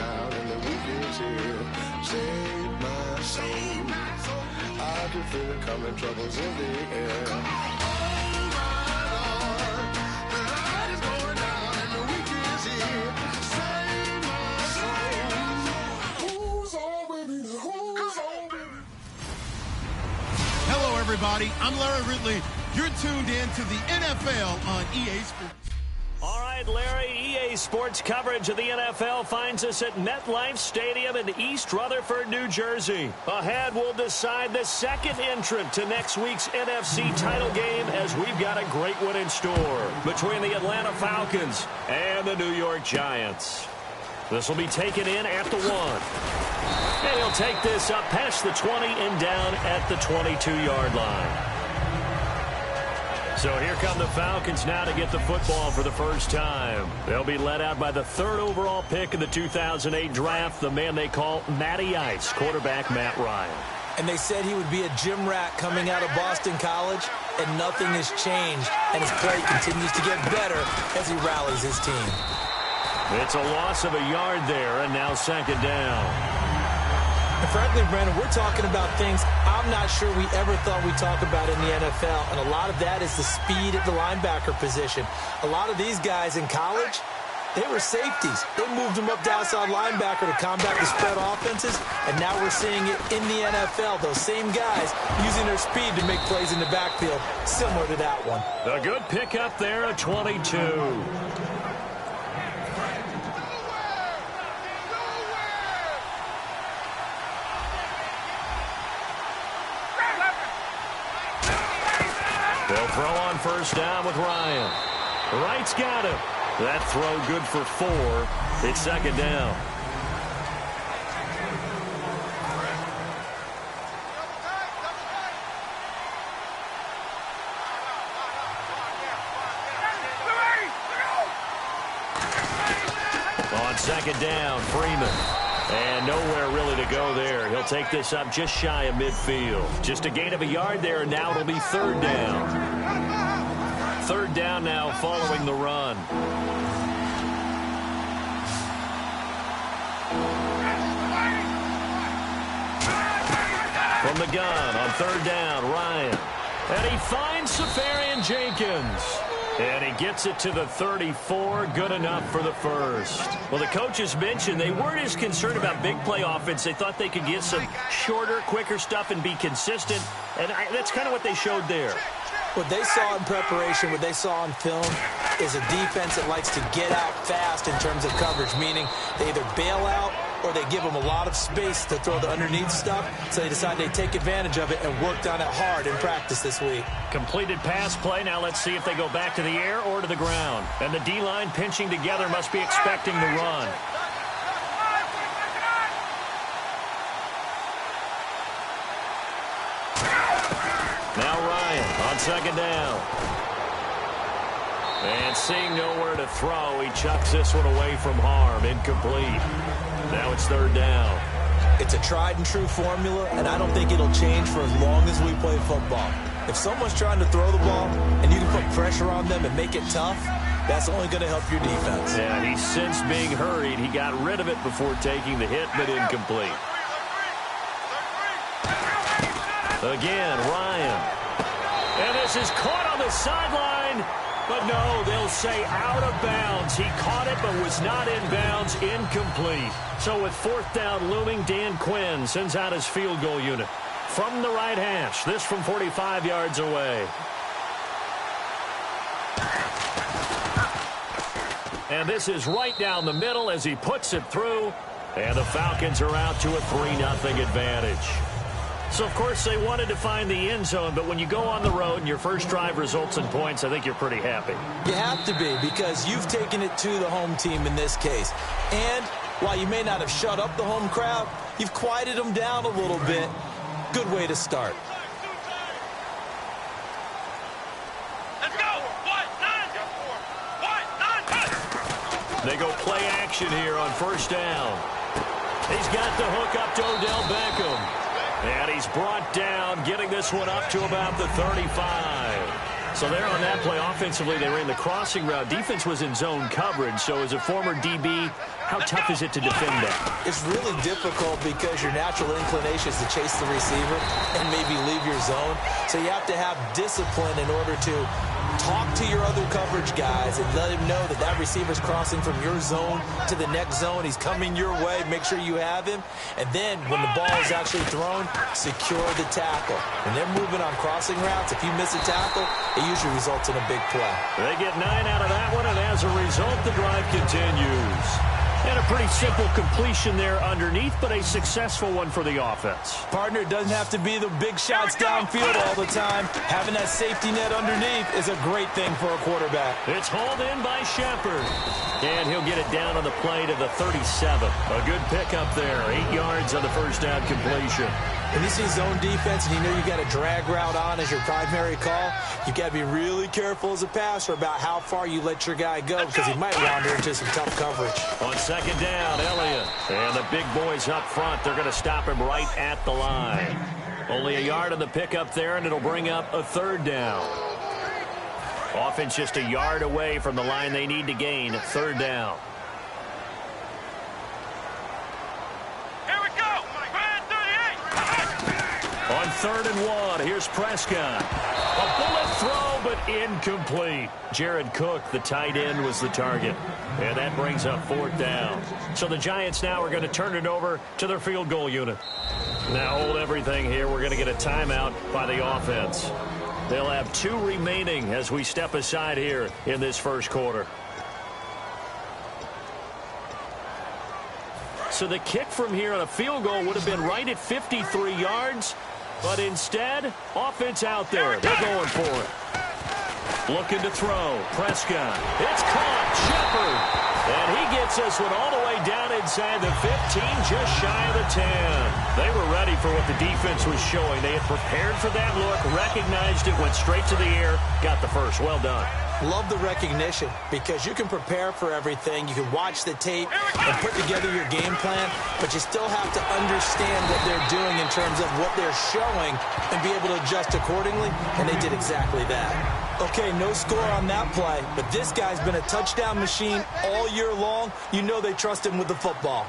down and the weekend's here. Save my soul. I can feel it coming, troubles in the air. Oh my Lord, the light is going down and the weekend's here. Save my soul. Who's on with me? Who's on with me? Hello, everybody. I'm Larry Ridley. You're tuned in to the NFL on EA Sports. All right, Larry, EA Sports coverage of the NFL finds us at MetLife Stadium in East Rutherford, New Jersey. Ahead, we'll decide the second entrant to next week's NFC title game as we've got a great one in store between the Atlanta Falcons and the New York Giants. This will be taken in at the 1. And he'll take this up past the 20 and down at the 22-yard line. So here come the Falcons now to get the football for the first time. They'll be led out by the 3rd overall pick in the 2008 draft, the man they call Matty Ice, quarterback Matt Ryan. And they said he would be a gym rat coming out of Boston College, and nothing has changed, and his play continues to get better as he rallies his team. It's a loss of a yard there, and now second down. And frankly, Brandon, we're talking about things I'm not sure we ever thought we'd talk about in the NFL, and a lot of that is the speed at the linebacker position. A lot of these guys in college, they were safeties. They moved them up to outside linebacker to combat the spread offenses, and now we're seeing it in the NFL. Those same guys using their speed to make plays in the backfield, similar to that one. A good pickup there at 22. They'll throw on first down with Ryan. Wright's got him. That throw good for 4. It's second down. On second down, Freeman. And nowhere really to go there. He'll take this up just shy of midfield. Just a gain of a yard there, and now it'll be 3rd down. 3rd down now following the run. From the gun on 3rd down, Ryan. And he finds Safarian Jenkins. And he gets it to the 34, good enough for the first. Well, the coaches mentioned they weren't as concerned about big play offense. They thought they could get some shorter, quicker stuff and be consistent. And that's kind of what they showed there. What they saw in preparation, what they saw on film, is a defense that likes to get out fast in terms of coverage, meaning they either bail out or they give them a lot of space to throw the underneath stuff, so they decide they take advantage of it and worked on it hard in practice this week. Completed pass play. Now let's see if they go back to the air or to the ground. And the D-line pinching together must be expecting the run. Now Ryan on second down. And seeing nowhere to throw, he chucks this one away from harm. Incomplete. Now it's 3rd down. It's a tried-and-true formula, and I don't think it'll change for as long as we play football. If someone's trying to throw the ball and you can put pressure on them and make it tough, that's only going to help your defense. Yeah, he's since being hurried. He got rid of it before taking the hit, but incomplete. Again, Ryan. And this is caught on the sideline. But no, they'll say out of bounds. He caught it but was not in bounds. Incomplete. So with 4th down looming, Dan Quinn sends out his field goal unit from the right hash. This from 45 yards away. And this is right down the middle as he puts it through. And the Falcons are out to a 3-0 advantage. So, of course, they wanted to find the end zone, but when you go on the road and your first drive results in points, I think you're pretty happy. You have to be, because you've taken it to the home team in this case. And while you may not have shut up the home crowd, you've quieted them down a little bit. Good way to start. Let's go! They go play action here on first down. He's got the hook up to Odell Beckham. And he's brought down, getting this one up to about the 35. So there on that play, offensively, they ran the crossing route. Defense was in zone coverage. So as a former DB, how tough is it to defend that? It's really difficult because your natural inclination is to chase the receiver and maybe leave your zone. So you have to have discipline in order to talk to your other coverage guys and let him know that that receiver's crossing from your zone to the next zone. He's coming your way. Make sure you have him. And then when the ball is actually thrown, secure the tackle. When they're moving on crossing routes, if you miss a tackle, it usually results in a big play. They get 9 out of that one, and as a result, the drive continues. And a pretty simple completion there underneath, but a successful one for the offense. Partner, it doesn't have to be the big shots downfield all the time. Having that safety net underneath is a great thing for a quarterback. It's hauled in by Shepard. And he'll get it down on the play to the 37. A good pickup there. 8 yards on the first down completion. When you see zone defense and you know you got a drag route on as your primary call, you got to be really careful as a passer about how far you let your guy go because he might wander into some tough coverage. On second down, Elliott. And the big boys up front, they're going to stop him right at the line. Only a yard on the pickup there, and it'll bring up a third down. Offense just a yard away from the line they need to gain at third down. On 3rd and 1, here's Prescott. A bullet throw, but incomplete. Jared Cook, the tight end, was the target. And that brings up 4th down. So the Giants now are going to turn it over to their field goal unit. Now hold everything here. We're going to get a timeout by the offense. They'll have 2 remaining as we step aside here in this first quarter. So the kick from here on a field goal would have been right at 53 yards. But instead, offense out there. They're going for it. Looking to throw. Prescott. It's caught. Shepard. And he gets this one all the way down inside the 15, just shy of the 10. They were ready for what the defense was showing. They had prepared for that look, recognized it, went straight to the air, got the first. Well done. Love the recognition because you can prepare for everything. You can watch the tape and put together your game plan, but you still have to understand what they're doing in terms of what they're showing and be able to adjust accordingly, and they did exactly that. Okay, no score on that play, but this guy's been a touchdown machine all year long. You know they trust him with the football.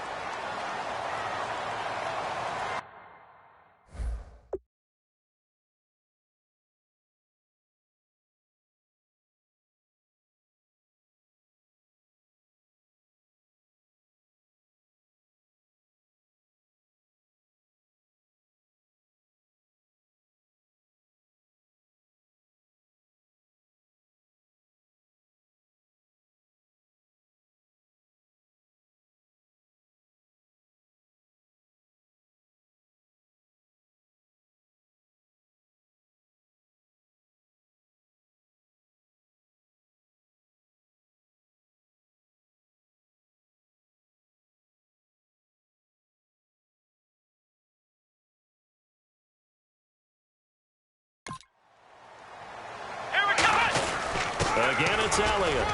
Again, it's Elliott.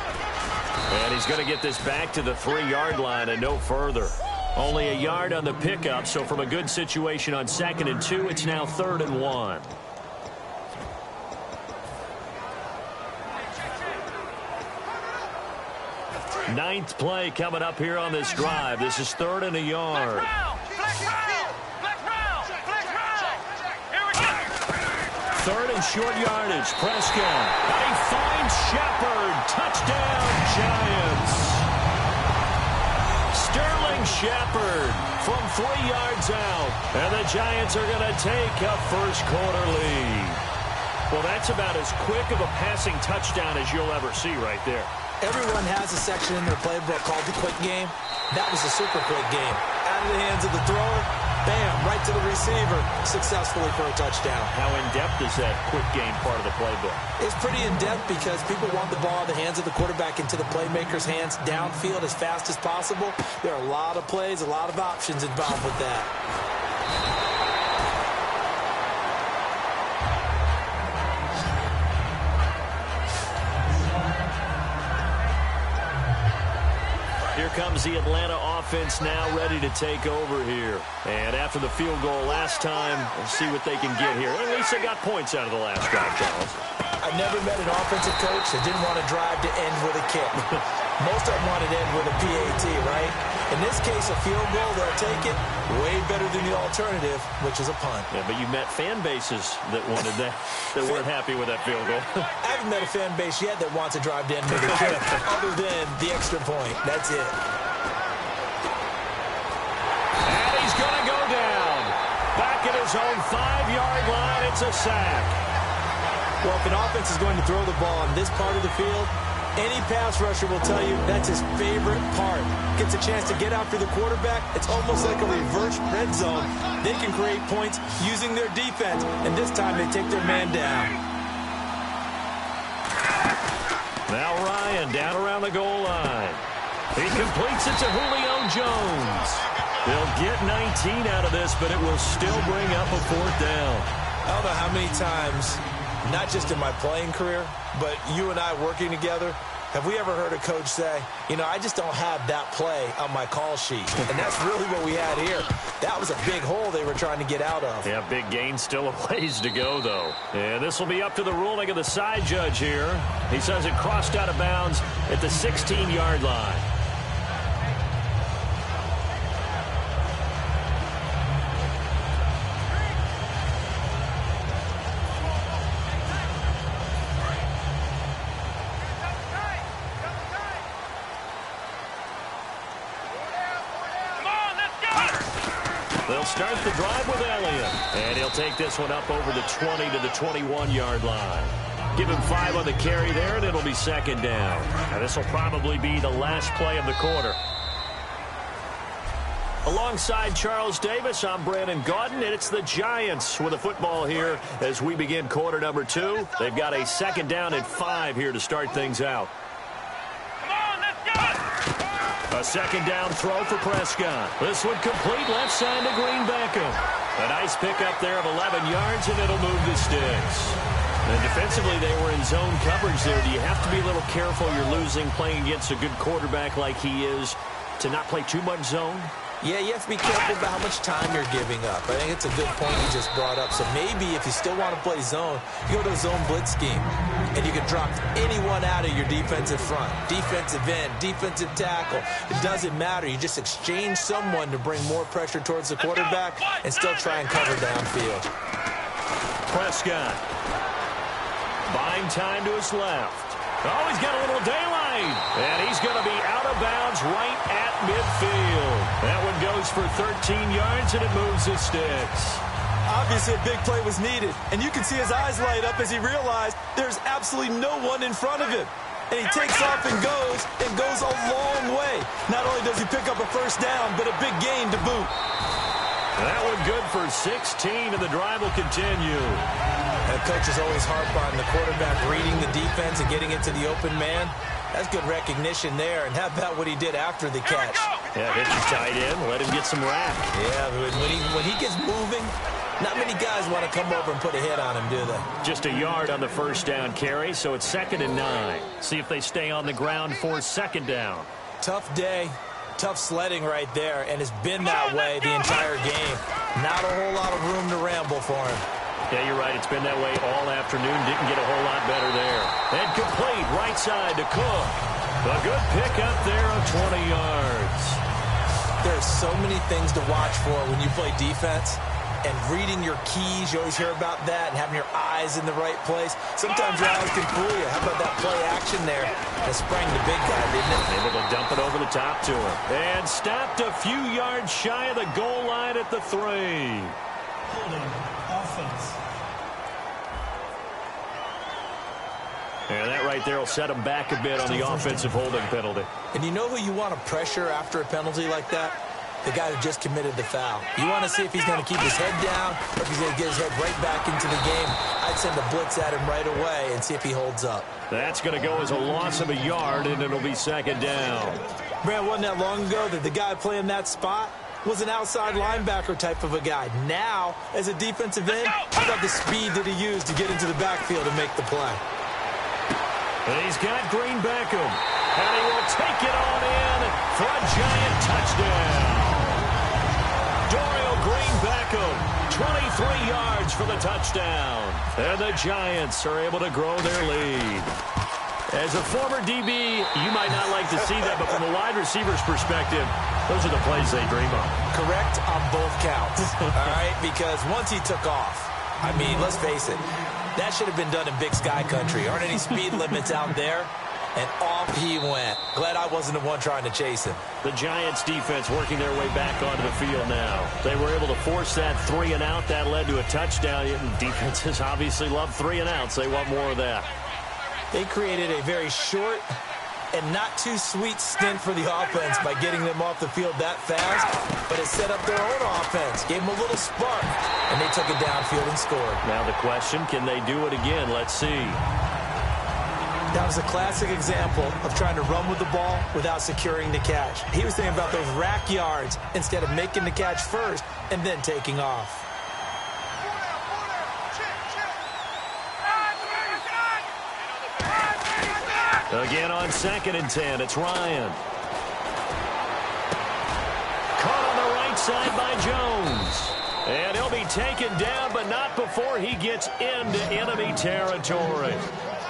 And he's going to get this back to the 3-yard line and no further. Only a yard on the pickup, so from a good situation on 2nd and 2, it's now 3rd and 1. Ninth play coming up here on this drive. This is 3rd and a yard. Third and short yardage. Prescott. And he finds Shepard. Touchdown, Giants. Sterling Shepard from 3 yards out. And the Giants are going to take a first quarter lead. Well, that's about as quick of a passing touchdown as you'll ever see right there. Everyone has a section in their playbook called the quick game. That was a super quick game. Out of the hands of the thrower, bam, right to the receiver, successfully for a touchdown. How in-depth is that quick game part of the playbook? It's pretty in-depth because people want the ball in the hands of the quarterback into the playmaker's hands downfield as fast as possible. There are a lot of plays, a lot of options involved with that. Here comes the Atlanta offense now ready to take over here. And after the field goal last time, we'll see what they can get here. At least they got points out of the last drive, Charles. I never met an offensive coach that didn't want to drive to end with a kick. Most of them wanted to end with a PAT, right? In this case, a field goal, they'll take it. Way better than the alternative, which is a punt. Yeah, but you met fan bases that wanted that, that weren't happy with that field goal. I haven't met a fan base yet that wants to drive to end with a kick, other than the extra point. That's it. And he's going to go down. Back at his own 5-yard line, it's a sack. Well, if an offense is going to throw the ball on this part of the field, any pass rusher will tell you that's his favorite part. Gets a chance to get after the quarterback. It's almost like a reverse red zone. They can create points using their defense, and this time they take their man down. Now Ryan down around the goal line. He completes it to Julio Jones. They'll get 19 out of this, but it will still bring up a 4th down. I don't know how many times, not just in my playing career, but you and I working together, have we ever heard a coach say, you know, I just don't have that play on my call sheet. And that's really what we had here. That was a big hole they were trying to get out of. Yeah, big gain, still a ways to go, though. And this will be up to the ruling of the side judge here. He says it crossed out of bounds at the 16-yard line. They'll start the drive with Elliott. And he'll take this one up over the 20 to the 21-yard line. Give him 5 on the carry there, and it'll be 2nd down. And this will probably be the last play of the quarter. Alongside Charles Davis, I'm Brandon Gaudin, and it's the Giants with the football here as we begin quarter number 2. They've got a 2nd down and 5 here to start things out. A 2nd down throw for Prescott. This one complete left side to Green Beckham. A nice pickup there of 11 yards, and it'll move the sticks. And defensively, they were in zone coverage there. Do you have to be a little careful? You're losing, playing against a good quarterback like he is, to not play too much zone? Yeah, you have to be careful about how much time you're giving up. I think it's a good point you just brought up. So maybe if you still want to play zone, you go to a zone blitz scheme. And you can drop anyone out of your defensive front. Defensive end, defensive tackle. It doesn't matter. You just exchange someone to bring more pressure towards the quarterback and still try and cover downfield. Prescott. Buying time to his left. Oh, he's got a little daylight. And he's going to be out of bounds right at midfield. That one goes for 13 yards, and it moves the sticks. Obviously, a big play was needed. And you can see his eyes light up as he realized there's absolutely no one in front of him. And he takes off and goes a long way. Not only does he pick up a 1st down, but a big gain to boot. That one good for 16, and the drive will continue. And coaches always harp on the quarterback reading the defense and getting into the open man. That's good recognition there. And how about what he did after the catch? Yeah, hit his tight end, let him get some rack. Yeah, when he gets moving, not many guys want to come over and put a hit on him, do they? Just a yard on the 1st down carry, so it's 2nd and 9. See if they stay on the ground for 2nd down. Tough day, tough sledding right there, and it's been that way the entire game. Not a whole lot of room to ramble for him. Yeah, you're right. It's been that way all afternoon. Didn't get a whole lot better there. And complete right side to Cook. A good pickup there of 20 yards. There's so many things to watch for when you play defense. And reading your keys, you always hear about that, and having your eyes in the right place. Sometimes your eyes can fool you. How about that play action there? That sprang the big guy, didn't it? Able to dump it over the top to him. And stopped a few yards shy of the goal line at the 3. Holding offense. And that right there will set him back a bit on the offensive holding penalty. And you know who you want to pressure after a penalty like that? The guy who just committed the foul. You want to see if he's going to keep his head down or if he's going to get his head right back into the game. I'd send a blitz at him right away and see if he holds up. That's going to go as a loss of a yard, and it'll be 2nd down. Brad, wasn't that long ago that the guy playing that spot was an outside linebacker type of a guy. Now, as a defensive end, how about the speed that he used to get into the backfield and make the play? And he's got Green Beckham. And he will take it on in for a giant touchdown. Dorial Green Beckham, 23 yards for the touchdown. And the Giants are able to grow their lead. As a former DB, you might not like to see that, but from a wide receiver's perspective, those are the plays they dream of. Correct on both counts, all right? Because once he took off, I mean, let's face it, that should have been done in Big Sky Country. Aren't any speed limits out there? And off he went. Glad I wasn't the one trying to chase him. The Giants defense working their way back onto the field now. They were able to force that 3 and out. That led to a touchdown. Defenses obviously love 3 and outs. They want more of that. They created a very short and not too sweet stint for the offense by getting them off the field that fast, but it set up their own offense, gave them a little spark, and they took it downfield and scored. Now the question, can they do it again? Let's see. That was a classic example of trying to run with the ball without securing the catch. He was thinking about those rack yards instead of making the catch first and then taking off. Again on 2nd and 10, it's Ryan. Caught on the right side by Jones. And he'll be taken down, but not before he gets into enemy territory.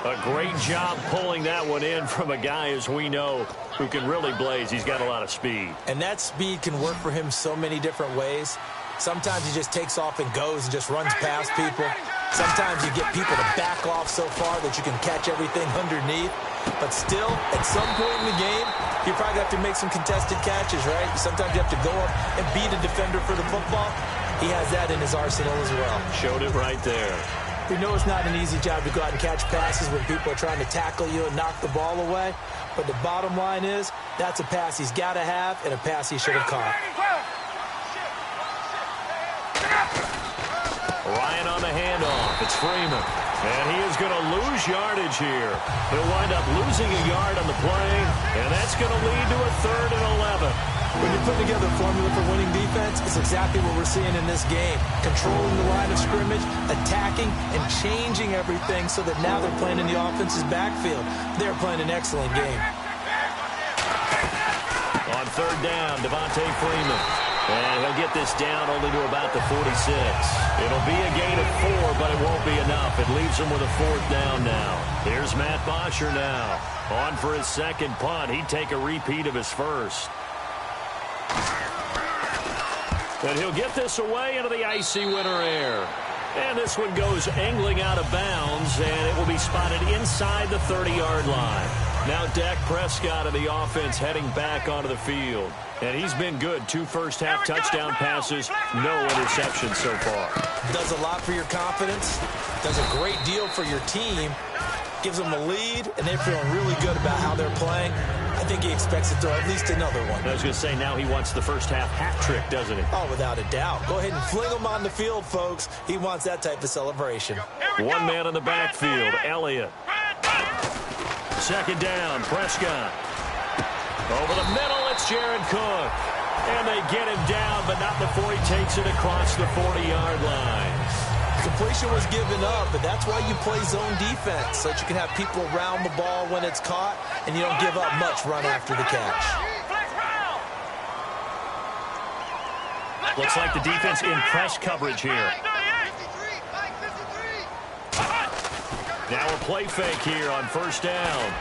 A great job pulling that one in from a guy, as we know, who can really blaze. He's got a lot of speed. And that speed can work for him so many different ways. Sometimes he just takes off and goes and just runs past people. Sometimes you get people to back off so far that you can catch everything underneath. But still, at some point in the game, you probably have to make some contested catches, right? Sometimes you have to go up and beat a defender for the football. He has that in his arsenal as well. Showed it right there. We know it's not an easy job to go out and catch passes when people are trying to tackle you and knock the ball away. But the bottom line is, that's a pass he's got to have and a pass he should have caught. Ryan on the handoff. It's Freeman. And he is going to lose yardage here. He'll wind up losing a yard on the play, and that's going to lead to a 3rd and 11. When you put together a formula for winning defense, it's exactly what we're seeing in this game. Controlling the line of scrimmage, attacking, and changing everything so that now they're playing in the offense's backfield. They're playing an excellent game. On 3rd down, Devontae Freeman. And he'll get this down only to about the 46. It'll be a gain of 4, but it won't be enough. It leaves him with a 4th down now. Here's Matt Bosher now. On for his 2nd punt. He'd take a repeat of his 1st. And he'll get this away into the icy winter air. And this one goes angling out of bounds, and it will be spotted inside the 30-yard line. Now Dak Prescott of the offense heading back onto the field. And he's been good. 2 first-half touchdown passes, no interceptions so far. Does a lot for your confidence. Does a great deal for your team. Gives them a lead, and they're feeling really good about how they're playing. I think he expects to throw at least another one. I was going to say, now he wants the first-half hat trick, doesn't he? Oh, without a doubt. Go ahead and fling him on the field, folks. He wants that type of celebration. One man in the backfield, Elliott. 2nd down, Prescott. Over the middle, it's Jared Cook. And they get him down, but not before he takes it across the 40-yard line. Completion was given up, but that's why you play zone defense, so that you can have people around the ball when it's caught, and you don't give up much run after the catch. Looks like the defense in press coverage here. Now a play fake here on 1st down.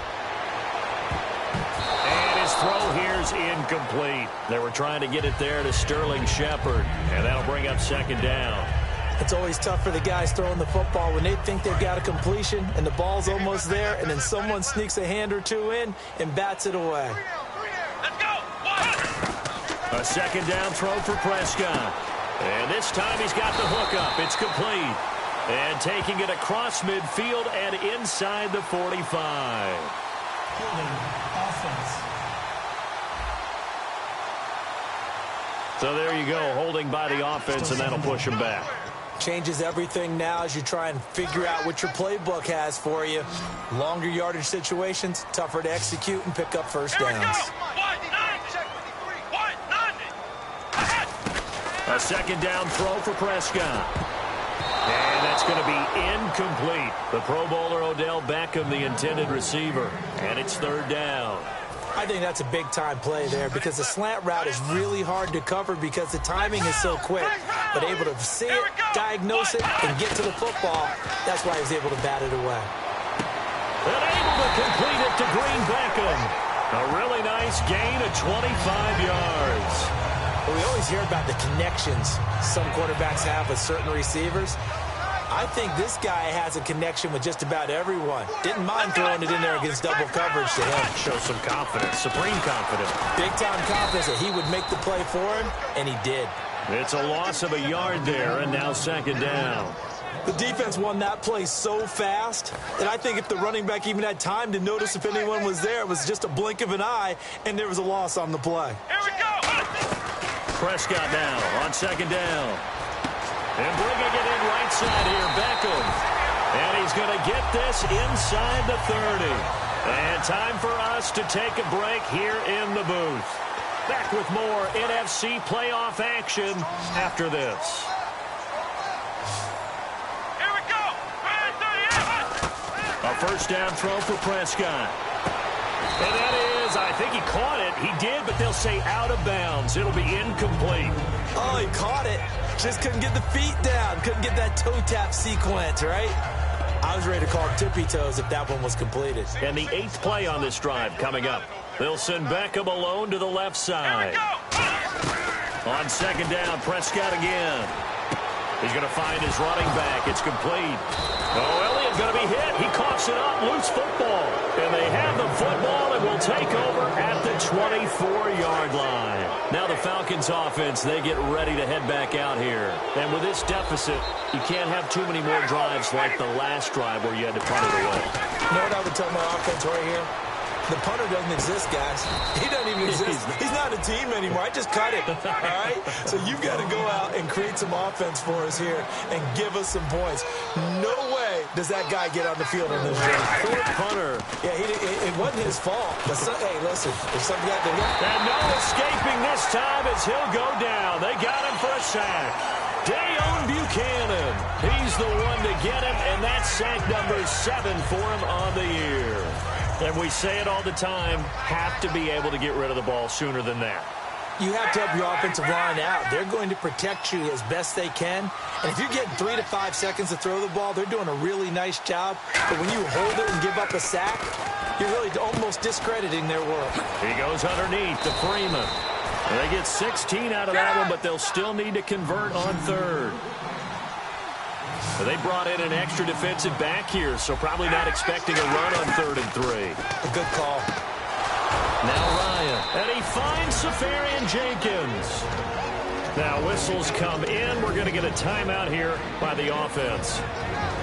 And his throw here is incomplete. They were trying to get it there to Sterling Shepard, and that'll bring up 2nd down. It's always tough for the guys throwing the football when they think they've got a completion and the ball's almost there, and then someone sneaks a hand or two in and bats it away. Let's go. A 2nd down throw for Prescott. And this time he's got the hook up. It's complete. And taking it across midfield and inside the 45. Holding offense. So there you go, holding by the offense, and that'll push him back. Changes everything now as you try and figure out what your playbook has for you. Longer yardage situations, tougher to execute and pick up first downs. A 2nd down throw for Prescott. And that's going to be incomplete. The Pro Bowler Odell Beckham, the intended receiver. And it's 3rd down. I think that's a big-time play there because the slant route is really hard to cover because the timing is so quick. but able to see it, diagnose it, and get to the football. That's why he was able to bat it away. And able to complete it to Green Beckham. A really nice gain of 25 yards. We always hear about the connections some quarterbacks have with certain receivers. I think this guy has a connection with just about everyone. Didn't mind throwing it in there against double coverage to him. Show some confidence, supreme confidence. Big-time confidence that he would make the play for him, and he did. It's a loss of a yard there, and now second down. The defense won that play so fast that I think if the running back even had time to notice if anyone was there, it was just a blink of an eye, and there was a loss on the play. Here we go. Prescott now on second down. And bringing it in right side here, Beckham. And he's going to get this inside the 30. And time for us to take a break here in the booth. Back with more NFC playoff action after this. Here we go. A first down throw for Prescott. And that is, I think he caught it. He did, but they'll say out of bounds. It'll be incomplete. Oh, he caught it. Just couldn't get the feet down. Couldn't get that toe tap sequence, right? I was ready to call tippy toes if that one was completed. And the 8th play on this drive coming up. They'll send Beckham alone to the left side. On second down, Prescott again. He's going to find his running back. It's complete. Oh, Elliott going to be hit. He coughs it up. Loose football. And they have the football and will take over at the 24-yard line. Now the Falcons offense, they get ready to head back out here. And with this deficit, you can't have too many more drives like the last drive where you had to punt it away. You know what I would tell my offense right here? The punter doesn't exist, guys. He doesn't even exist. He's not a team anymore. I just cut it, all right? So you've got to go out and create some offense for us here and give us some points. No way does that guy get on the field on this game. Poor punter. Yeah, it wasn't his fault. But hey, listen, if something got to look. And no escaping this time as he'll go down. They got him for a sack. Dayon Buchanan. He's the one to get him, and that's sack number 7 for him on the year. And we say it all the time, have to be able to get rid of the ball sooner than that. You have to help your offensive line out. They're going to protect you as best they can. And if you're getting 3 to 5 seconds to throw the ball, they're doing a really nice job. But when you hold it and give up a sack, you're really almost discrediting their work. He goes underneath to Freeman. They get 16 out of that one, but they'll still need to convert on third. They brought in an extra defensive back here, so probably not expecting a run on 3rd and 3. A good call. Now Ryan, and he finds Safarian Jenkins. Now whistles come in. We're going to get a timeout here by the offense.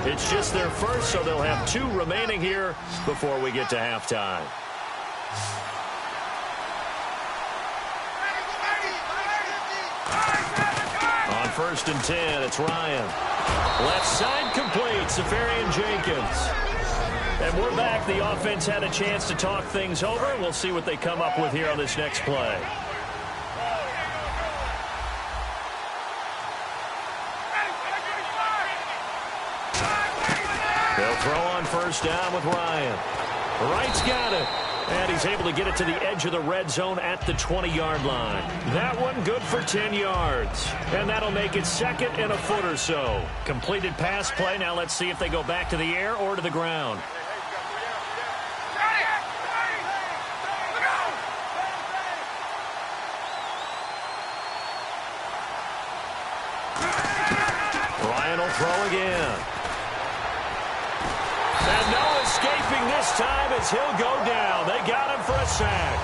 It's just their first, so they'll have 2 remaining here before we get to halftime. On 1st and 10, it's Ryan. Left side complete, Safarian Jenkins. And we're back. The offense had a chance to talk things over. We'll see what they come up with here on this next play. They'll throw on 1st down with Ryan. Wright's got it. And he's able to get it to the edge of the red zone at the 20-yard line. That one good for 10 yards. And that'll make it 2nd and a foot or so. Completed pass play. Now let's see if they go back to the air or to the ground. Ryan will throw again. And no escaping this time as he'll go down. They got him for a sack.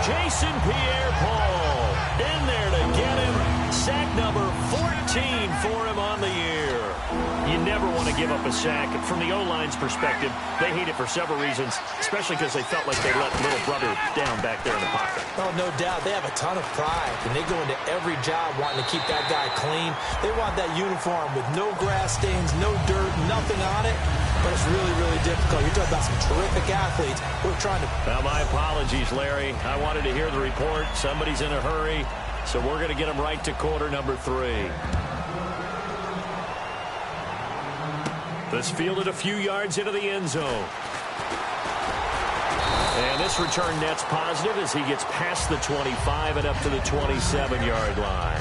Jason Pierre-Paul in there to get him. Sack number 14 for him on the year. You never want to give up a sack. From the O-line's perspective, they hate it for several reasons, especially because they felt like they let little brother down back there in the pocket. Oh, no doubt. They have a ton of pride, and they go into every job wanting to keep that guy clean. They want that uniform with no grass stains, no dirt, nothing on it. But it's really, really difficult. You're talking about some terrific athletes who are trying to... Now, my apologies, Larry. I wanted to hear the report. Somebody's in a hurry, so we're going to get him right to quarter number 3. This fielded a few yards into the end zone. And this return net's positive as he gets past the 25 and up to the 27-yard line.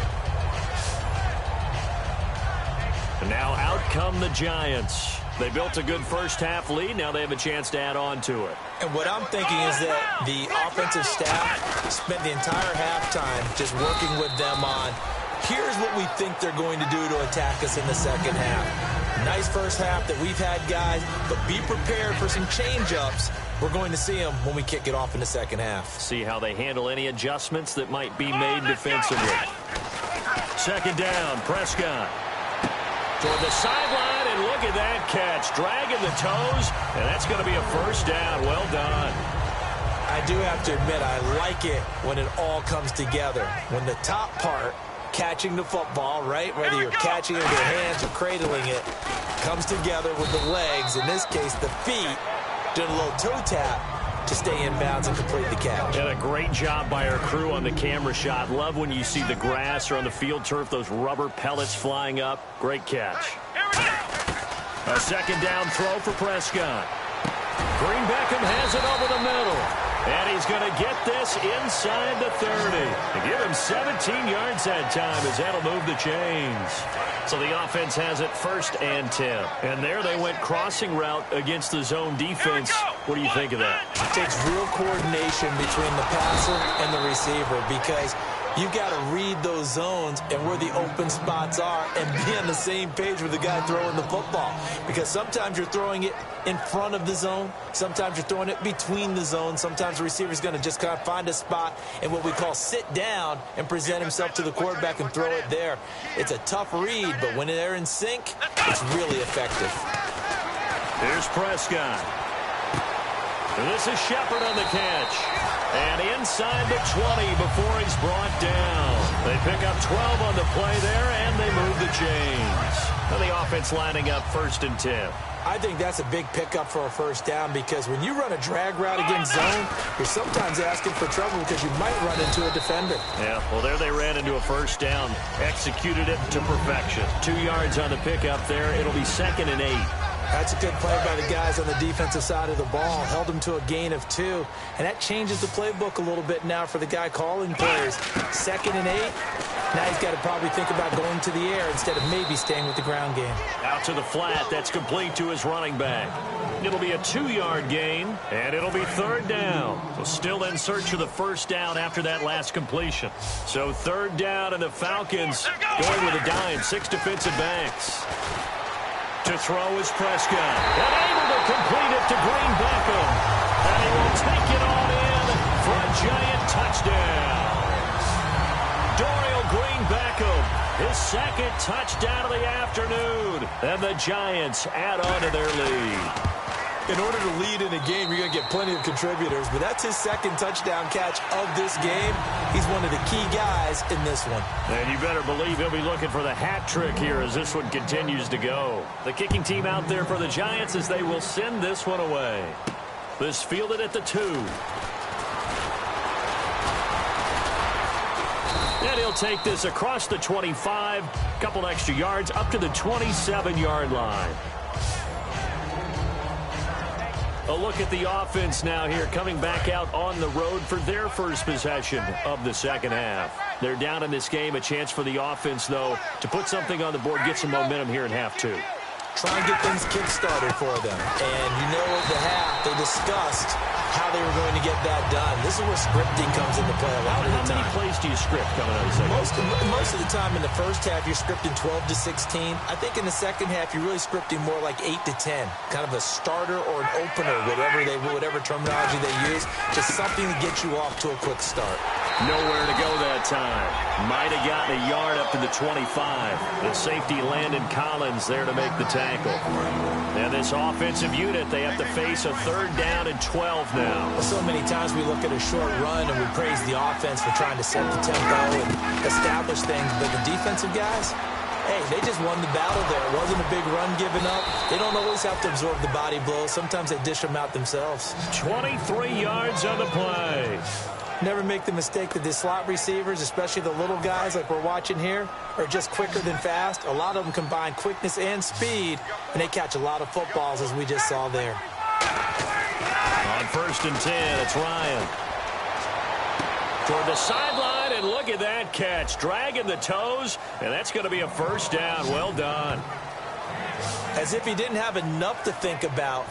Now out come the Giants. They built a good first-half lead. Now they have a chance to add on to it. And what I'm thinking is that the offensive staff spent the entire halftime just working with them on, here's what we think they're going to do to attack us in the second half. Nice first half that we've had, guys, but be prepared for some change-ups. We're going to see them when we kick it off in the second half. See how they handle any adjustments that might be made defensively. Second down, Prescott. Toward the sideline, and look at that catch. Dragging the toes, and that's going to be a first down. Well done. I do have to admit, I like it when it all comes together. When the top part, catching the football, right, whether you're catching it with your hands or cradling it, comes together with the legs, in this case the feet, doing a little toe tap to stay in bounds and complete the catch. And a great job by our crew on the camera shot. Love when you see the grass or on the field turf, those rubber pellets flying up. Great catch. A second down throw for Prescott. Green Beckham has it over the middle. And he's going to get this inside the 30. To give him 17 yards that time as that'll move the chains. So the offense has it 1st and 10. And there they went crossing route against the zone defense. What do you think of that? It takes real coordination between the passer and the receiver because you've got to read those zones and where the open spots are and be on the same page with the guy throwing the football. Because sometimes you're throwing it in front of the zone. Sometimes you're throwing it between the zones. Sometimes the receiver's going to just kind of find a spot and what we call sit down and present himself to the quarterback and throw it there. It's a tough read, but when they're in sync, it's really effective. Here's Prescott. And this is Shepard on the catch. And inside the 20 before he's brought down. They pick up 12 on the play there, and they move the chains. And the offense lining up 1st and 10. I think that's a big pickup for a first down because when you run a drag route against zone, you're sometimes asking for trouble because you might run into a defender. Yeah, well, there they ran into a first down. Executed it to perfection. 2 yards on the pickup there. It'll be 2nd and 8. That's a good play by the guys on the defensive side of the ball. Held them to a gain of 2. And that changes the playbook a little bit now for the guy calling plays. 2nd and 8. Now he's got to probably think about going to the air instead of maybe staying with the ground game. Out to the flat. That's complete to his running back. It'll be a 2-yard gain, and it'll be 3rd down. So still in search of the first down after that last completion. So 3rd down, and the Falcons going with a dime. 6 defensive backs. To throw is Prescott. And able to complete it to Green Beckham. And he will take it on in for a giant touchdown. Dorial Green Beckham, his 2nd touchdown of the afternoon. And the Giants add on to their lead. In order to lead in a game, you're going to get plenty of contributors, but that's his 2nd touchdown catch of this game. He's one of the key guys in this one. And you better believe he'll be looking for the hat trick here as this one continues to go. The kicking team out there for the Giants as they will send this one away. This fielded at the 2. And he'll take this across the 25, couple extra yards up to the 27-yard line. A look at the offense now here, coming back out on the road for their first possession of the second half. They're down in this game. A chance for the offense, though, to put something on the board, get some momentum here in half 2. Try and get things kick-started for them. And you know at the half, they discussed how they were going to get that done. This is where scripting comes into play a lot of the time. How many plays do you script coming out of the second half? Most of the time in the first half, you're scripting 12 to 16. I think in the second half, you're really scripting more like 8 to 10. Kind of a starter or an opener, whatever terminology they use. Just something to get you off to a quick start. Nowhere to go that time. Might have gotten a yard up to the 25. The safety Landon Collins there to make the tackle. And this offensive unit, they have to face a 3rd down and 12 now. So many times we look at a short run and we praise the offense for trying to set the tempo and establish things. But the defensive guys, hey, they just won the battle there. It wasn't a big run given up. They don't always have to absorb the body blows. Sometimes they dish them out themselves. 23 yards on the play. Never make the mistake that the slot receivers, especially the little guys like we're watching here, are just quicker than fast. A lot of them combine quickness and speed, and they catch a lot of footballs, as we just saw there. On 1st and 10, it's Ryan. Toward the sideline, and look at that catch. Dragging the toes, and that's going to be a first down. Well done. As if he didn't have enough to think about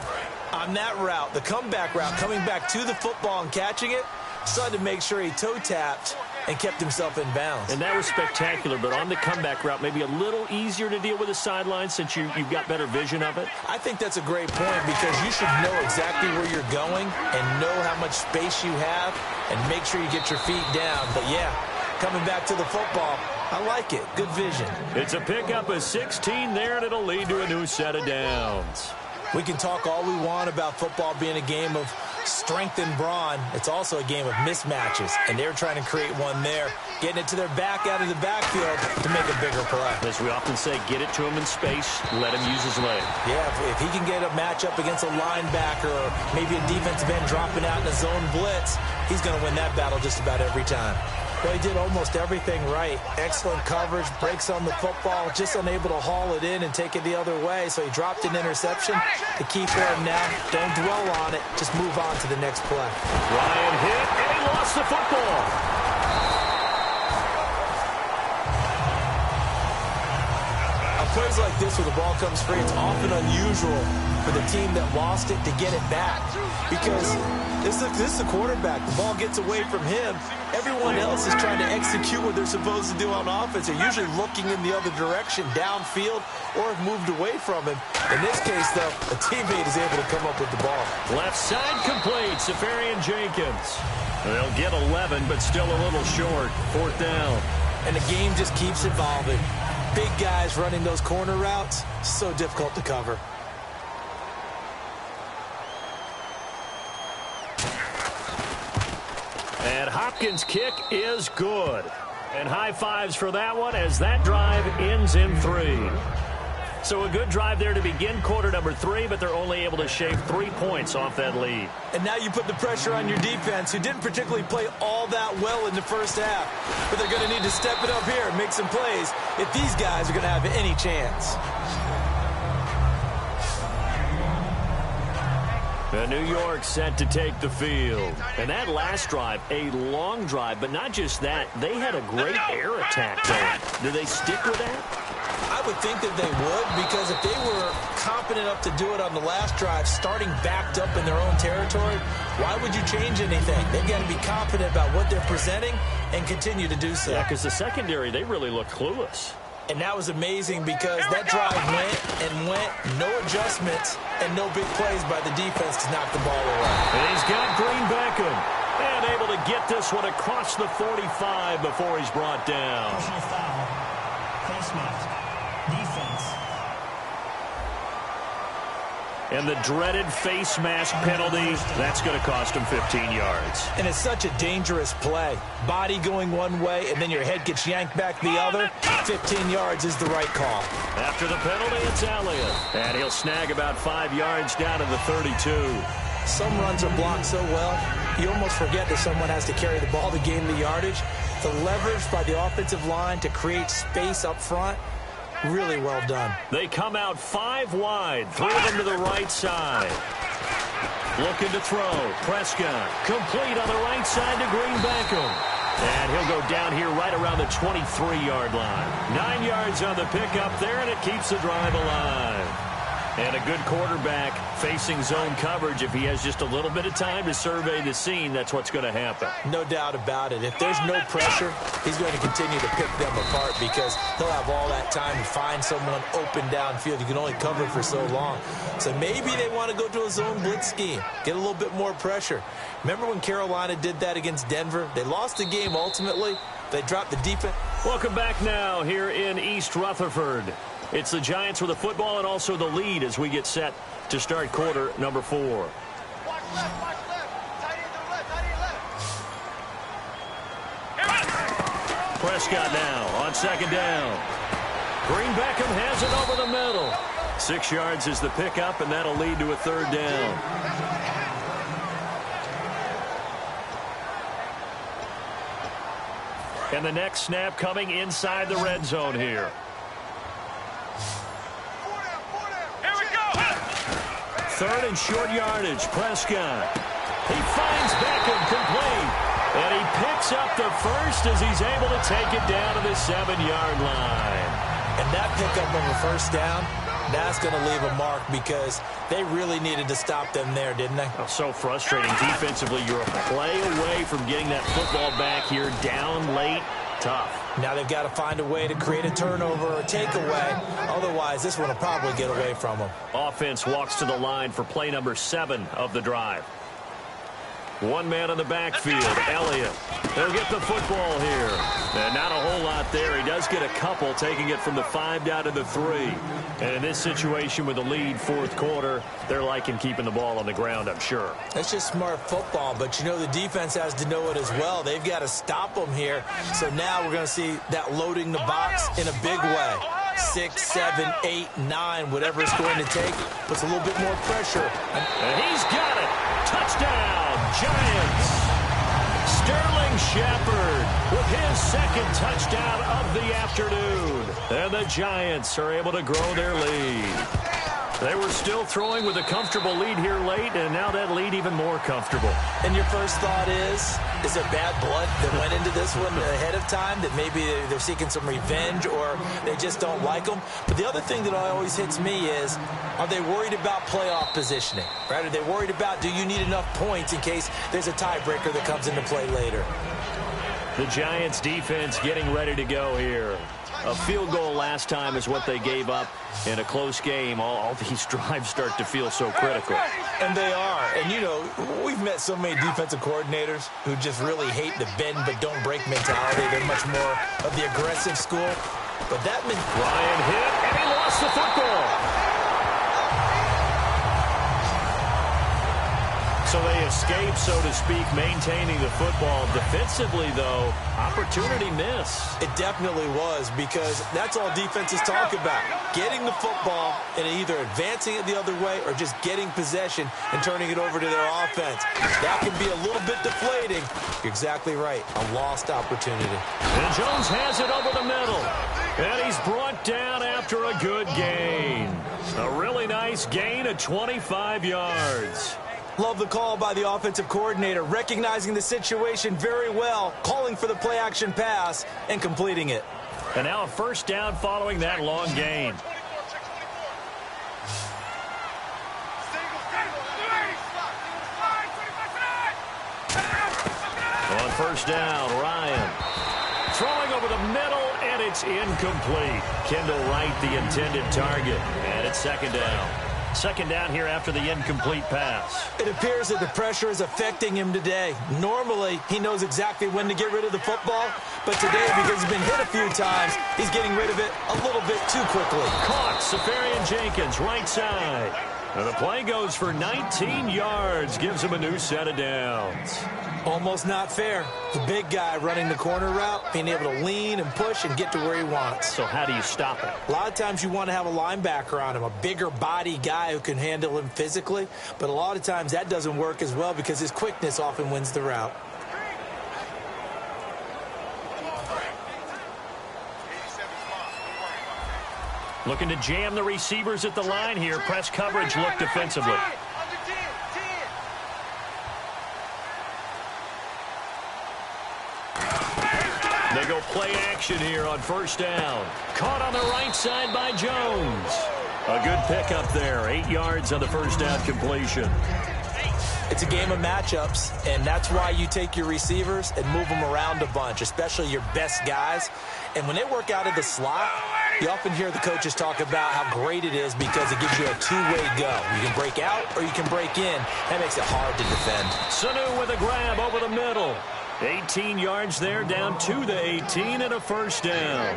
on that route, the comeback route, coming back to the football and catching it, decided to make sure he toe-tapped and kept himself in bounds. And that was spectacular, but on the comeback route, maybe a little easier to deal with the sideline since you've got better vision of it? I think that's a great point because you should know exactly where you're going and know how much space you have and make sure you get your feet down. But, yeah, coming back to the football, I like it. Good vision. It's a pickup of 16 there, and it'll lead to a new set of downs. We can talk all we want about football being a game of strength and brawn. It's also a game of mismatches, and they're trying to create one there, getting it to their back out of the backfield to make a bigger play. As we often say, get it to him in space, let him use his leg. Yeah, if he can get a matchup against a linebacker or maybe a defensive end dropping out in a zone blitz, he's going to win that battle just about every time. Well, he did almost everything right. Excellent coverage, breaks on the football, just unable to haul it in and take it the other way. So he dropped an interception. The key for him now, don't dwell on it. Just move on to the next play. Ryan hit, and he lost the football. On plays like this where the ball comes free, it's often unusual for the team that lost it to get it back. Because this is the quarterback. The ball gets away from him. Everyone else is trying to execute what they're supposed to do on offense. They're usually looking in the other direction, downfield, or have moved away from him. In this case, though, a teammate is able to come up with the ball. Left side complete, Safarian Jenkins. They'll get 11, but still a little short. 4th down. And the game just keeps evolving. Big guys running those corner routes, so difficult to cover. And Hopkins' kick is good. And high fives for that one as that drive ends in 3. So a good drive there to begin quarter number 3, but they're only able to shave 3 points off that lead. And now you put the pressure on your defense, who didn't particularly play all that well in the first half. But they're going to need to step it up here and make some plays if these guys are going to have any chance. And New York set to take the field. And that last drive, a long drive, but not just that, they had a great air attack going. Do they stick with that? I would think that they would, because if they were confident enough to do it on the last drive, starting backed up in their own territory, why would you change anything? They've got to be confident about what they're presenting and continue to do so. Yeah, because the secondary, they really look clueless. And that was amazing because that drive went and went, no adjustments, and no big plays by the defense to knock the ball away. And he's got Green Beckham. And able to get this one across the 45 before he's brought down. Personal foul. Face mask. Defense. And the dreaded face mask penalty, that's going to cost him 15 yards. And it's such a dangerous play. Body going one way, and then your head gets yanked back the other. 15 yards is the right call. After the penalty, it's Elliott. And he'll snag about 5 yards down to the 32. Some runs are blocked so well, you almost forget that someone has to carry the ball to gain the yardage. The leverage by the offensive line to create space up front, really well done. They come out 5 wide, 3 of them to the right side. Looking to throw. Prescott complete on the right side to Green Beckham. And he'll go down here right around the 23-yard line. 9 yards on the pickup there, and it keeps the drive alive. And a good quarterback facing zone coverage. If he has just a little bit of time to survey the scene, that's what's going to happen. No doubt about it. If there's no pressure, he's going to continue to pick them apart because he'll have all that time to find someone open downfield. You can only cover for so long. So maybe they want to go to a zone blitz scheme, get a little bit more pressure. Remember when Carolina did that against Denver? They lost the game ultimately. They dropped the defense. Welcome back now here in East Rutherford. It's the Giants with the football and also the lead as we get set to start quarter number 4. Watch left, watch left. Tight end to the left, tight end left. Prescott now on second down. Green Beckham has it over the middle. 6 yards is the pickup, and that'll lead to a 3rd down. And the next snap coming inside the red zone here. Here we go. 3rd and short yardage. Prescott. He finds Beckham complete. And he picks up the first as he's able to take it down to the 7-yard line. And that pickup of a first down That's going to leave a mark because they really needed to stop them there, didn't they? Oh, so frustrating. Defensively, you're a play away from getting that football back here. Down late, tough. Now they've got to find a way to create a turnover or a takeaway. Otherwise, this one will probably get away from them. Offense walks to the line for play number 7 of the drive. One man in the backfield, Elliott. He'll get the football here. And not a whole lot there. He does get a couple, taking it from the 5 down to the 3. And in this situation with the lead fourth quarter, they're liking keeping the ball on the ground, I'm sure. It's just smart football, but you know the defense has to know it as well. They've got to stop them here. So now we're going to see that loading the box in a big way. 6, 7, 8, 9, whatever it's going to take, puts a little bit more pressure. And he's got it. Touchdown, Giants. Sterling Shepard with his second touchdown of the afternoon. And the Giants are able to grow their lead. They were still throwing with a comfortable lead here late, and now that lead even more comfortable. And your first thought is there bad blood that went into this one ahead of time, that maybe they're seeking some revenge or they just don't like them? But the other thing that always hits me is, are they worried about playoff positioning? Right? Are they worried about, do you need enough points in case there's a tiebreaker that comes into play later? The Giants defense getting ready to go here. A field goal last time is what they gave up in a close game. All these drives start to feel so critical. And they are. And, you know, we've met so many defensive coordinators who just really hate the bend but don't break mentality. They're much more of the aggressive school. But that meant Ryan hit, and he lost the football. So they escape, so to speak, maintaining the football. Defensively, though, opportunity miss. It definitely was, because that's all defenses talk about. Getting the football and either advancing it the other way or just getting possession and turning it over to their offense. That can be a little bit deflating. You're exactly right. A lost opportunity. And Jones has it over the middle. And he's brought down after a good gain. A really nice gain of 25 yards. Love the call by the offensive coordinator, recognizing the situation very well, calling for the play-action pass, and completing it. And now a first down following that long gain. On first down, Ryan. Throwing over the middle, and it's incomplete. Kendall Wright, the intended target. And it's second down. Second down here after the incomplete pass. It appears that the pressure is affecting him today. Normally, he knows exactly when to get rid of the football, but today, because he's been hit a few times, he's getting rid of it a little bit too quickly. Caught, Safarian Jenkins, right side. And the play goes for 19 yards, gives him a new set of downs. Almost not fair. The big guy running the corner route, being able to lean and push and get to where he wants. So how do you stop it? A lot of times you want to have a linebacker on him, a bigger body guy who can handle him physically, but a lot of times that doesn't work as well because his quickness often wins the route. Looking to jam the receivers at the line here. Press coverage look defensively. They go play action here on first down. Caught on the right side by Jones. A good pickup there. 8 yards on the first down completion. It's a game of matchups, and that's why you take your receivers and move them around a bunch, especially your best guys. And when they work out of the slot, you often hear the coaches talk about how great it is because it gives you a two-way go. You can break out or you can break in. That makes it hard to defend. Sanu with a grab over the middle. 18 yards there, down to the 18 and a first down.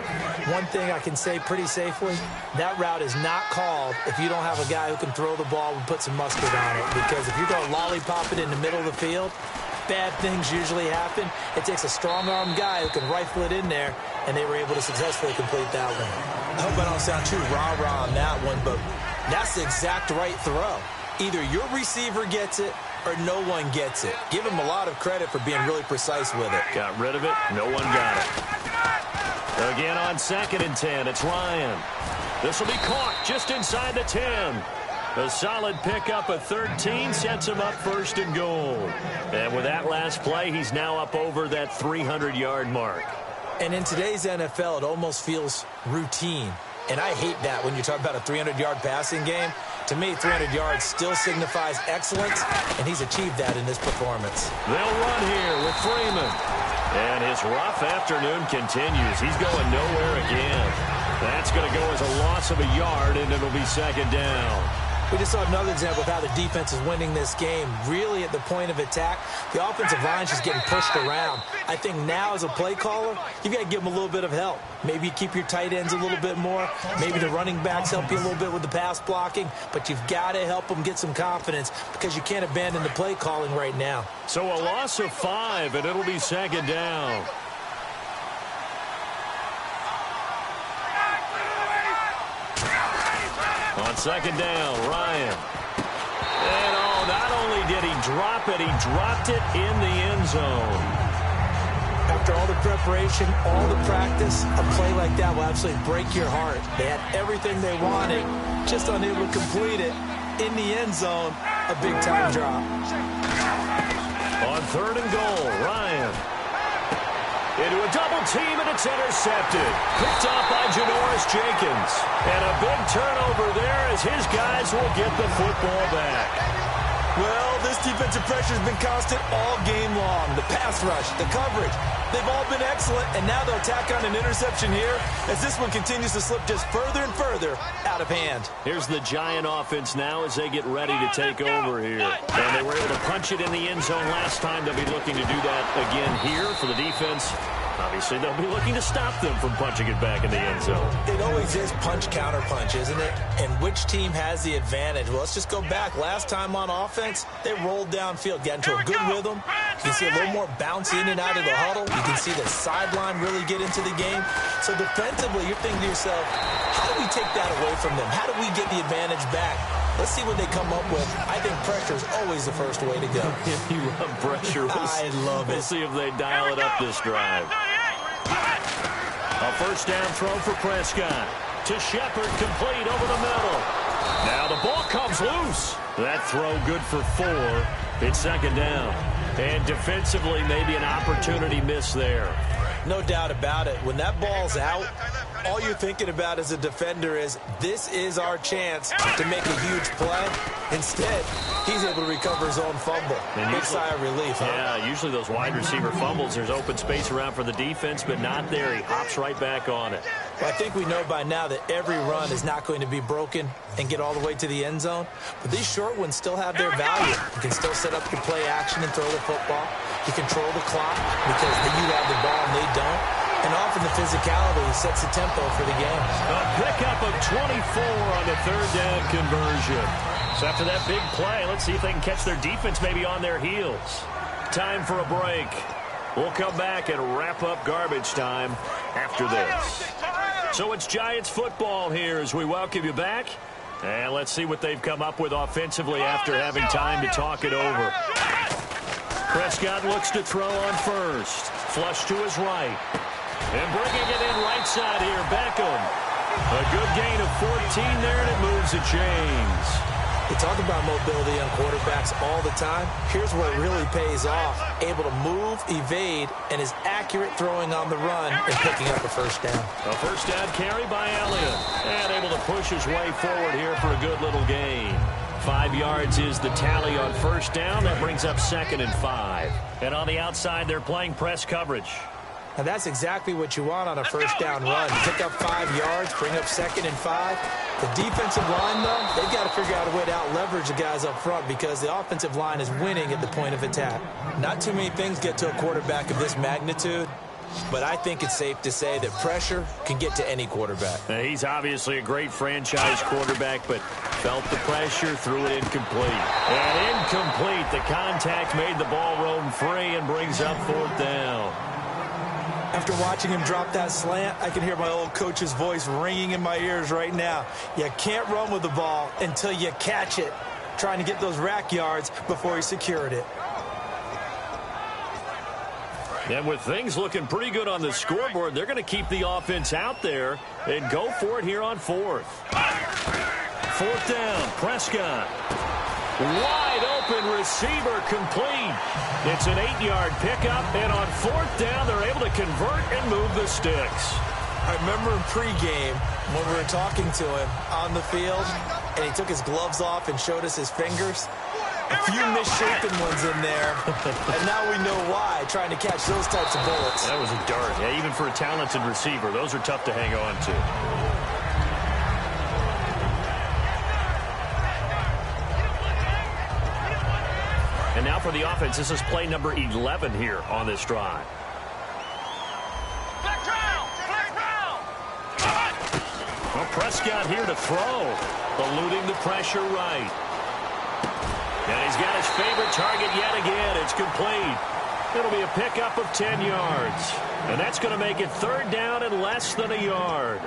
One thing I can say pretty safely, that route is not called if you don't have a guy who can throw the ball and put some mustard on it. Because if you're going to lollipop it in the middle of the field, bad things usually happen. It takes a strong-arm guy who can rifle it in there, and they were able to successfully complete that one. I hope I don't sound too rah-rah on that one, but that's the exact right throw. Either your receiver gets it or no one gets it. Give him a lot of credit for being really precise with it. Got rid of it. No one got it. Again on 2nd and 10. It's Ryan. This will be caught just inside the 10. A solid pickup of 13 sets him up first and goal. And with that last play, he's now up over that 300-yard mark. And in today's NFL, it almost feels routine. And I hate that when you talk about a 300-yard passing game. To me, 300 yards still signifies excellence, and he's achieved that in this performance. They'll run here with Freeman. And his rough afternoon continues. He's going nowhere again. That's going to go as a loss of a yard, and it'll be second down. We just saw another example of how the defense is winning this game. Really at the point of attack, the offensive line is just getting pushed around. I think now as a play caller, you've got to give them a little bit of help. Maybe you keep your tight ends a little bit more. Maybe the running backs help you a little bit with the pass blocking. But you've got to help them get some confidence because you can't abandon the play calling right now. So a loss of 5, and it'll be second down. On second down, Ryan. And not only did he drop it, he dropped it in the end zone. After all the preparation, all the practice, a play like that will absolutely break your heart. They had everything they wanted, just unable to complete it. In the end zone, a big-time drop. On third and goal, Ryan. Into a double team, and it's intercepted. Picked off by Janoris Jenkins. And a big turnover there as his guys will get the football back. Well, this defensive pressure has been constant all game long. The pass rush, the coverage, they've all been excellent, and now they'll tack on an interception here as this one continues to slip just further and further out of hand. Here's the Giant offense now as they get ready to take over here. And they were able to punch it in the end zone last time. They'll be looking to do that again here for the defense. Obviously, they'll be looking to stop them from punching it back in the end zone. It always is punch-counter-punch, isn't it? And which team has the advantage? Well, let's just go back. Last time on offense, they rolled downfield, got into a good rhythm. You can see a little more bounce in and out of the huddle. You can see the sideline really get into the game. So defensively, you're thinking to yourself, how do we take that away from them? How do we get the advantage back? Let's see what they come up with. I think pressure is always the first way to go. You love pressure. I love it. We'll see if they dial it up this drive. A first down throw for Prescott. To Shepard, complete over the middle. Now the ball comes loose. That throw good for 4. It's second down. And defensively, maybe an opportunity miss there. No doubt about it. When that ball's out, all you're thinking about as a defender is, this is our chance to make a huge play. Instead, he's able to recover his own fumble. Big sigh of relief, huh? Yeah, usually those wide receiver fumbles, there's open space around for the defense, but not there. He hops right back on it. Well, I think we know by now that every run is not going to be broken and get all the way to the end zone. But these short ones still have their value. You can still set up your play action and throw the football. You control the clock because you have the ball and they don't. And often the physicality sets the tempo for the game. A pickup of 24 on the third down conversion. So after that big play, let's see if they can catch their defense maybe on their heels. Time for a break. We'll come back and wrap up garbage time after this. So it's Giants football here as we welcome you back. And let's see what they've come up with offensively after having time to talk it over. Prescott looks to throw on first. Flush to his right. And bringing it in right side here, Beckham. A good gain of 14 there, and it moves the chains. We talk about mobility on quarterbacks all the time. Here's where it really pays off. Able to move, evade, and is accurate throwing on the run and picking up a first down. A first down carry by Elliott. And able to push his way forward here for a good little gain. 5 yards is the tally on first down. That brings up 2nd and 5. And on the outside, they're playing press coverage. Now that's exactly what you want on a first down run. Pick up 5 yards, bring up 2nd and 5. The defensive line, though, they've got to figure out a way to out-leverage the guys up front because the offensive line is winning at the point of attack. Not too many things get to a quarterback of this magnitude, but I think it's safe to say that pressure can get to any quarterback. He's obviously a great franchise quarterback, but felt the pressure, threw it incomplete. And incomplete. The contact made the ball roam free and brings up 4th down. After watching him drop that slant, I can hear my old coach's voice ringing in my ears right now. You can't run with the ball until you catch it. Trying to get those rack yards before he secured it. And with things looking pretty good on the scoreboard, they're going to keep the offense out there and go for it here on 4th. 4th down, Prescott. Wide open receiver complete. It's an 8-yard pickup, and on 4th down, they're able to convert and move the sticks. I remember in pregame when we were talking to him on the field, and he took his gloves off and showed us his fingers. A few misshapen ones in there, and now we know why, trying to catch those types of bullets. That was a dart. Yeah, even for a talented receiver, those are tough to hang on to. And now for the offense, this is play number 11 here on this drive. Well, Prescott here to throw, eluding the pressure right. And he's got his favorite target yet again. It's complete. It'll be a pickup of 10 yards. And that's going to make it 3rd down and less than a yard.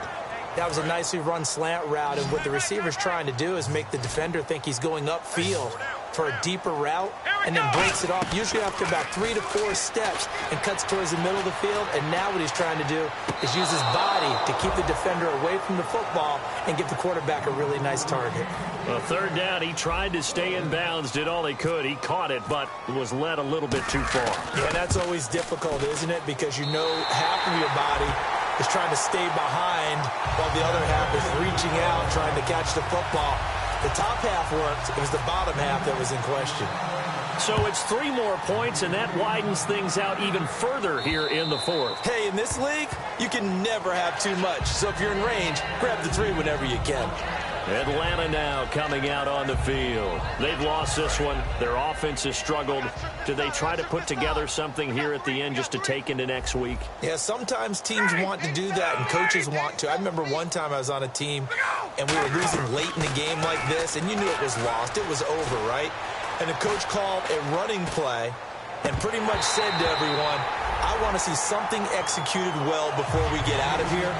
That was a nicely run slant route, and what the receiver's trying to do is make the defender think he's going upfield for a deeper route, and then breaks it off, usually after about 3 to 4 steps, and cuts towards the middle of the field. And now what he's trying to do is use his body to keep the defender away from the football and give the quarterback a really nice target. Well, 3rd down, he tried to stay in bounds, did all he could. He caught it, but was led a little bit too far. Yeah, that's always difficult, isn't it? Because you know half of your body is trying to stay behind while the other half is reaching out, trying to catch the football. The top half worked. It was the bottom half that was in question. So it's 3 more points, and that widens things out even further here in the 4th. Hey, in this league, you can never have too much. So if you're in range, grab the 3 whenever you can. Atlanta now coming out on the field. They've lost this one. Their offense has struggled. Do they try to put together something here at the end just to take into next week? Yeah, sometimes teams want to do that and coaches want to. I remember one time I was on a team and we were losing late in the game like this, and you knew it was lost. It was over, right? And the coach called a running play and pretty much said to everyone, I want to see something executed well before we get out of here.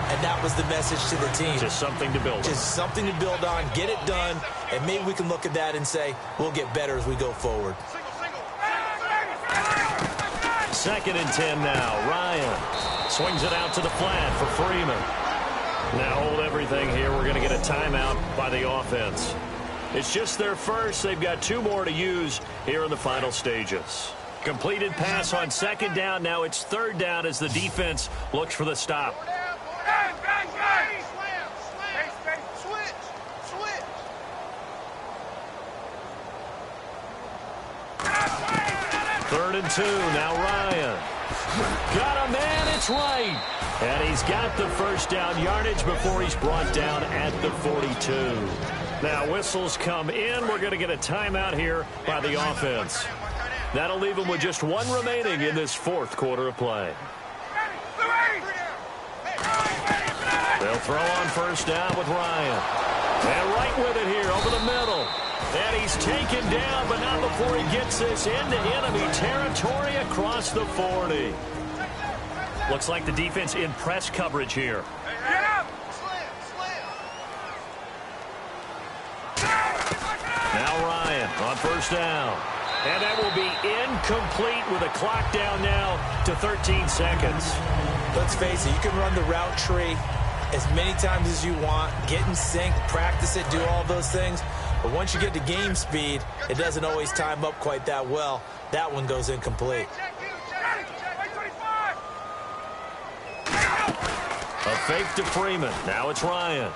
And that was the message to the team. Just something to build on. Just something to build on, get it done, and maybe we can look at that and say, we'll get better as we go forward. 2nd and 10 now. Ryan swings it out to the flat for Freeman. Now hold everything here. We're going to get a timeout by the offense. It's just their first. They've got 2 more to use here in the final stages. Completed pass on 2nd down. Now it's 3rd down as the defense looks for the stop. 3rd and 2. Now Ryan. Got a man. It's right. And he's got the 1st down yardage before he's brought down at the 42. Now whistles come in. We're going to get a timeout here by the offense. That'll leave them with just 1 remaining in this 4th quarter of play. They'll throw on 1st down with Ryan. And right with it here over the middle. And he's taken down, but not before he gets this into enemy territory across the 40. Looks like the defense in press coverage here. Now Ryan on 1st down. And that will be incomplete with a clock down now to 13 seconds. Let's face it, you can run the route tree as many times as you want, get in sync, practice it, do all those things. But once you get to game speed, it doesn't always time up quite that well. That one goes incomplete. A fake to Freeman. Now it's Ryan.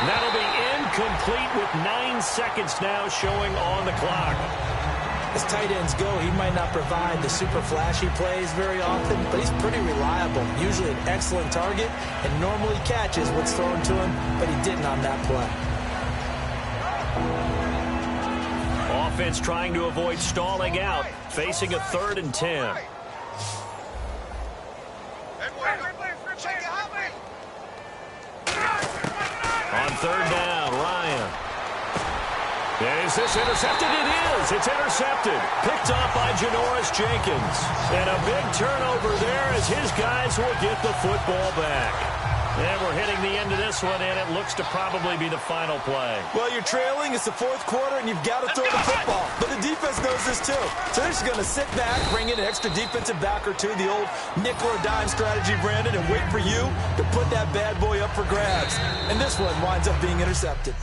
That'll be incomplete with 9 seconds now showing on the clock. As tight ends go, he might not provide the super flashy plays very often, but he's pretty reliable. Usually an excellent target and normally catches what's thrown to him, but he didn't on that play. Offense trying to avoid stalling out, facing a 3rd and 10. On 3rd down, Ryan. Is this intercepted? It is. It's intercepted. Picked off by Janoris Jenkins. And a big turnover there as his guys will get the football back. And we're hitting the end of this one, and it looks to probably be the final play. Well, you're trailing. It's the 4th quarter, and you've got to throw the football. But the defense knows this, too. So they're just going to sit back, bring in an extra defensive back or two, the old nickel or dime strategy, Brandon, and wait for you to put that bad boy up for grabs. And this one winds up being intercepted.